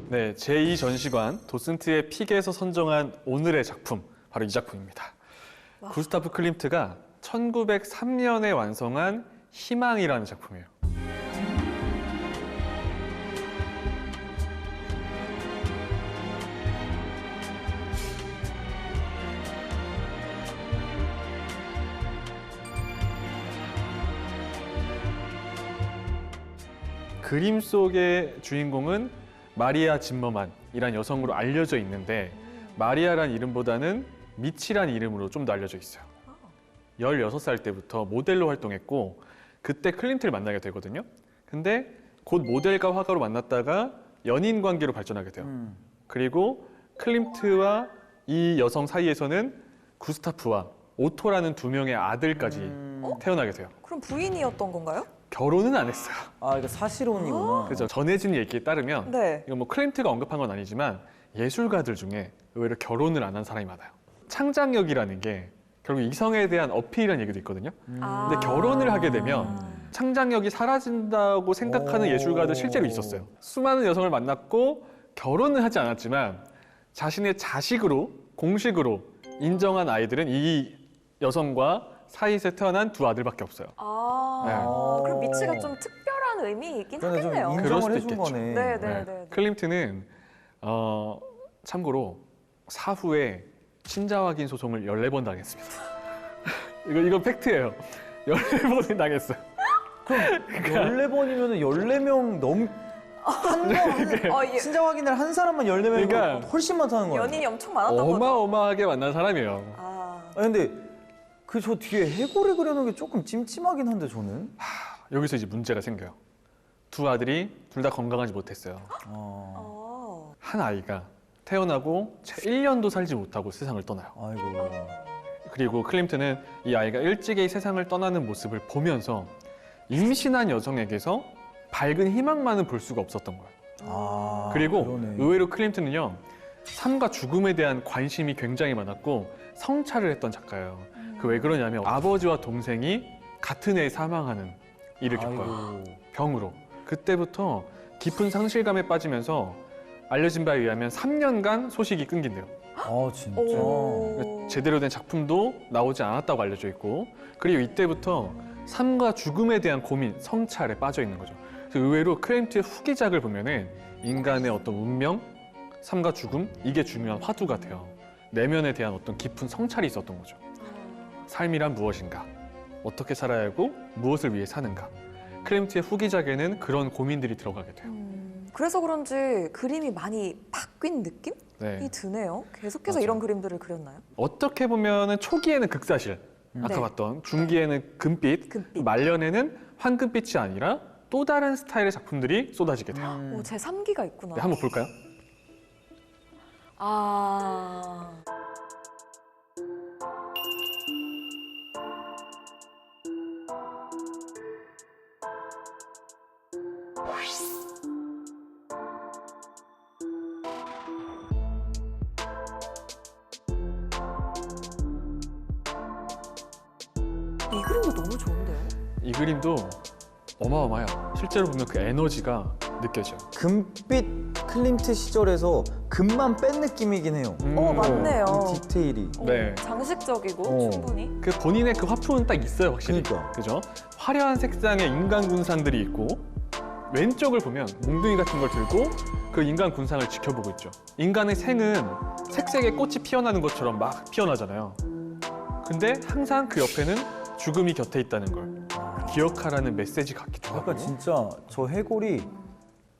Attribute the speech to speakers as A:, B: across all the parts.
A: 네, 제2전시관 도슨트의 픽에서 선정한 오늘의 작품, 바로 이 작품입니다.
B: 와.
A: 구스타프 클림트가 1903년에 완성한 희망이라는 작품이에요. 그림 속의 주인공은 마리아 짐머만이란 여성으로 알려져 있는데 마리아란 이름보다는 미치란 이름으로 좀 더 알려져 있어요. 16살 때부터 모델로 활동했고 그때 클림트를 만나게 되거든요. 근데 곧 모델과 화가로 만났다가 연인 관계로 발전하게 돼요. 그리고 클림트와 이 여성 사이에서는 구스타프와 오토라는 두 명의 아들까지 태어나게 돼요.
B: 그럼 부인이었던 건가요?
A: 결혼은 안 했어요.
C: 아, 이거 사실혼이구나.
A: 그래서 전해진 얘기에 따르면
B: 네.
A: 이거 뭐 클림트가 언급한 건 아니지만 예술가들 중에 의외로 결혼을 안 한 사람이 많아요. 창작력이라는 게 결국 이성에 대한 어필이라는 얘기도 있거든요. 근데 결혼을 하게 되면 창작력이 사라진다고 생각하는
C: 오.
A: 예술가들 실제로 있었어요. 수많은 여성을 만났고 결혼은 하지 않았지만 자신의 자식으로 공식으로 인정한 아이들은 이 여성과 사이에서 태어난 두 아들밖에 없어요.
B: 그럼 미치가 좀 특별한 의미이긴
C: 그러네, 좀
B: 하겠네요.
A: 그럴 수도
C: 인정을 해준
A: 있겠죠.
C: 거네.
B: 네.
A: 클림트는 참고로 사후에 친자 확인 소송을 14번 당했습니다. 이거 팩트예요. 14번을 당했어요.
C: 그럼 14번이면 14명 친자 확인을 한 사람만 14명이면
A: 그러니까
C: 훨씬 많다는 거야.
B: 연인이 엄청 많았던 거죠.
A: 어마어마하게 만난 사람이에요.
C: 근데 그 저 뒤에 해골을 그려놓은 게 조금 찜찜하긴 한데 저는.
A: 여기서 이제 문제가 생겨요. 두 아들이 둘 다 건강하지 못했어요. 한 아이가 태어나고 채 1년도 살지 못하고 세상을 떠나요.
C: 아이고.
A: 그리고 클림트는 이 아이가 일찍이 세상을 떠나는 모습을 보면서 임신한 여성에게서 밝은 희망만은 볼 수가 없었던 거예요. 그리고
C: 그러네.
A: 의외로 클림트는요, 삶과 죽음에 대한 관심이 굉장히 많았고 성찰을 했던 작가예요. 그 왜 그러냐면 아버지와 동생이 같은 해에 사망하는 일을 겪어요. 병으로. 그때부터 깊은 상실감에 빠지면서 알려진 바에 의하면 3년간 소식이 끊긴대요.
C: 아, 진짜.
A: 제대로 된 작품도 나오지 않았다고 알려져 있고, 그리고 이때부터 삶과 죽음에 대한 고민, 성찰에 빠져 있는 거죠. 그래서 의외로 클림트의 후기작을 보면은 인간의 어떤 운명, 삶과 죽음, 이게 중요한 화두가 돼요. 내면에 대한 어떤 깊은 성찰이 있었던 거죠. 삶이란 무엇인가? 어떻게 살아야 하고 무엇을 위해 사는가? 클림트의 후기작에는 그런 고민들이 들어가게 돼요.
B: 그래서 그런지 그림이 많이 바뀐 느낌이
A: 네.
B: 드네요. 계속해서
A: 맞아요.
B: 이런 그림들을 그렸나요?
A: 어떻게 보면은 초기에는 극사실, 아까
B: 네.
A: 봤던 중기에는 금빛, 말년에는 황금빛이 아니라 또 다른 스타일의 작품들이 쏟아지게 돼요.
B: 제 3기가 있구나.
A: 네, 한번 볼까요?
B: 이 그림도 너무 좋은데요?
A: 이 그림도 어마어마해요. 실제로 보면 그 에너지가 느껴져요.
C: 금빛 클림트 시절에서 금만 뺀 느낌이긴 해요.
B: 맞네요.
C: 이 디테일이.
A: 네.
B: 장식적이고 충분히.
A: 그 본인의 그 화풍은 딱 있어요, 확실히.
C: 그러니까.
A: 그죠? 화려한 색상의 인간 군상들이 있고 왼쪽을 보면 몽둥이 같은 걸 들고 그 인간 군상을 지켜보고 있죠. 인간의 생은 색색의 꽃이 피어나는 것처럼 막 피어나잖아요. 근데 항상 그 옆에는 죽음이 곁에 있다는 걸 기억하라는 메시지 같기도 하고.
C: 약간 진짜 저 해골이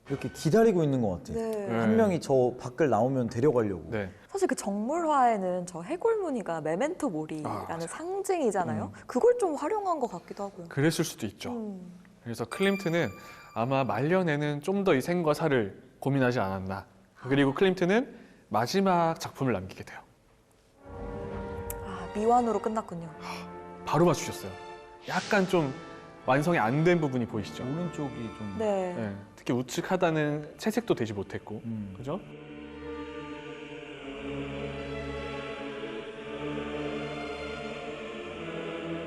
C: 이렇게 기다리고 있는 것 같아.
B: 네.
C: 한 명이 저 밖을 나오면 데려가려고.
A: 네.
B: 사실 그 정물화에는 저 해골 무늬가 메멘토 모리라는
A: 맞아요.
B: 상징이잖아요. 그걸 좀 활용한 것 같기도 하고요.
A: 그랬을 수도 있죠. 그래서 클림트는 아마 말년에는 좀 더 이 생과 사를 고민하지 않았나. 그리고 클림트는 마지막 작품을 남기게 돼요.
B: 미완으로 끝났군요.
A: 바로 맞추셨어요. 약간 좀 완성이 안 된 부분이 보이시죠?
C: 오른쪽이 좀.
B: 네.
A: 네, 특히 우측하다는 채색도 되지 못했고, 그죠?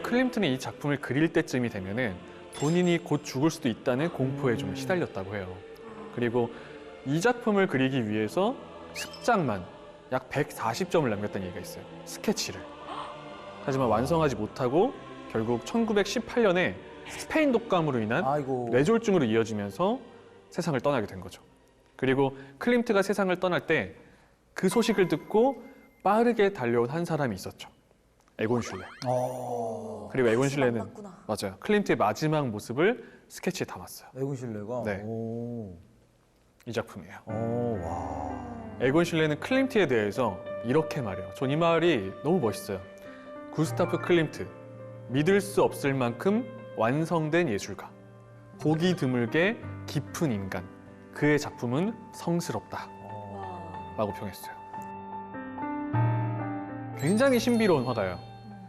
A: 클림트는 이 작품을 그릴 때쯤이 되면은 본인이 곧 죽을 수도 있다는 공포에 좀 시달렸다고 해요. 그리고 이 작품을 그리기 위해서 10장만 약 140점을 남겼다는 얘기가 있어요. 스케치를. 하지만 완성하지 못하고 결국 1918년에 스페인 독감으로 인한
C: 아이고.
A: 뇌졸중으로 이어지면서 세상을 떠나게 된 거죠. 그리고 클림트가 세상을 떠날 때 그 소식을 듣고 빠르게 달려온 한 사람이 있었죠. 에곤 슐레. 그리고 에곤 슐레는
B: 만났구나.
A: 맞아요. 클림트의 마지막 모습을 스케치에 담았어요.
C: 에곤 실레가.
A: 네.
C: 오.
A: 이 작품이에요.
C: 오, 와.
A: 에곤 슐레는 클림트에 대해서 이렇게 말해요. 전 이 말이 너무 멋있어요. 구스타프 클림트, 믿을 수 없을 만큼 완성된 예술가, 보기 드물게 깊은 인간, 그의 작품은 성스럽다
B: 와.
A: 라고 평했어요. 굉장히 신비로운 화가예요.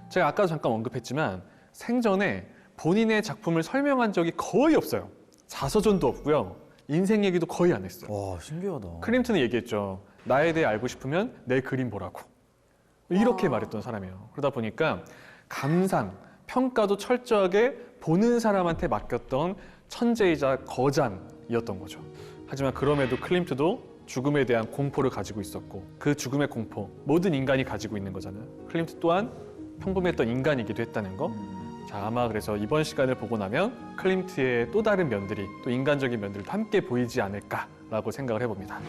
A: 제가 아까도 잠깐 언급했지만 생전에 본인의 작품을 설명한 적이 거의 없어요. 자서전도 없고요. 인생 얘기도 거의 안 했어요.
C: 와, 신기하다.
A: 클림트는 얘기했죠. 나에 대해 알고 싶으면 내 그림 보라고. 이렇게
B: 와.
A: 말했던 사람이에요. 그러다 보니까 감상, 평가도 철저하게 보는 사람한테 맡겼던 천재이자 거장이었던 거죠. 하지만 그럼에도 클림트도 죽음에 대한 공포를 가지고 있었고 그 죽음의 공포, 모든 인간이 가지고 있는 거잖아요. 클림트 또한 평범했던 인간이기도 했다는 거. 자, 아마 그래서 이번 시간을 보고 나면 클림트의 또 다른 면들이, 또 인간적인 면들도 함께 보이지 않을까라고 생각을 해봅니다.